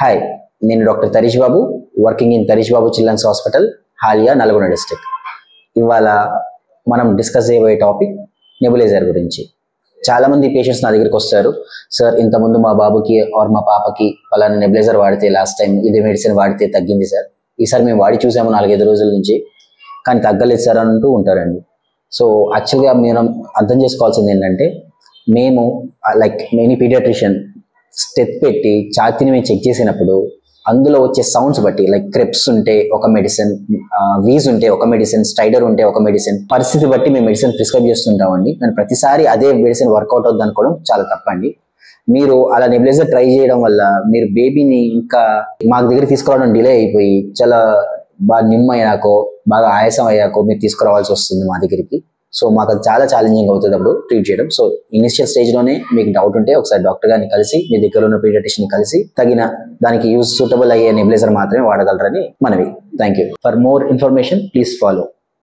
Hi, నేను doctor Tarish Babu, working in Tarish Babu children's hospital, Haliya, Nalgonda district. ఇవాళ మనం డిస్కస్ చేయబోయే టాపిక్ నెబులైజర్ గురించి. చాలామంది పేషెంట్స్ నా దగ్గరికి వస్తారు, సార్ ఇంతకుముందు మా బాబుకి ఆర్ మా పాపకి పలానా నెబులైజర్ వాడితే లాస్ట్ టైం ఇదే మెడిసిన్ వాడితే తగ్గింది సార్, ఈసారి మేము వాడి చూసాము 4-5 రోజుల నుంచి కానీ తగ్గలేదు సార్ అంటూ ఉంటారండి. సో యాక్చువల్గా మనం అర్థం చేసుకోవాల్సింది ఏంటంటే, మేము లైక్ మెనీ పీడియాట్రిషియన్ స్టెప్ పెట్టి ఛాతీని మేము చెక్ చేసినప్పుడు అందులో వచ్చే సౌండ్స్ బట్టి, లైక్ క్రెప్స్ ఉంటే ఒక మెడిసిన్, వీజ్ ఉంటే ఒక మెడిసిన్, స్టైడర్ ఉంటే ఒక మెడిసిన్, పరిస్థితి బట్టి మేము మెడిసిన్ ప్రిస్క్రైబ్ చేస్తుంటామండి. కానీ ప్రతిసారి అదే మెడిసిన్ వర్కౌట్ అవుతుంది అనుకోవడం చాలా తప్పండి. మీరు అలా నెబులైజర్ ట్రై చేయడం వల్ల మీరు బేబీని ఇంకా మాకు దగ్గర తీసుకురావడం డిలే అయిపోయి చాలా బాగా నిమ్మయ్యాకో బాగా ఆయాసం అయ్యాకో మీరు తీసుకురావాల్సి వస్తుంది మా దగ్గరికి. సో మాకు అది చాలా ఛాలెంజింగ్ అవుతుంది అప్పుడు ట్రీట్ చేయడం. సో ఇనిషియల్ స్టేజ్లోనే మీకు డౌట్ ఉంటే ఒకసారి డాక్టర్ గారిని కలిసి, మీ దగ్గర ఉన్న పీడియాట్రిషియన్ని కలిసి తగిన దానికి సూటబుల్ అయ్యే నెబులైజర్ మాత్రమే వాడగలరని మనవి. Thank you. For more information please follow.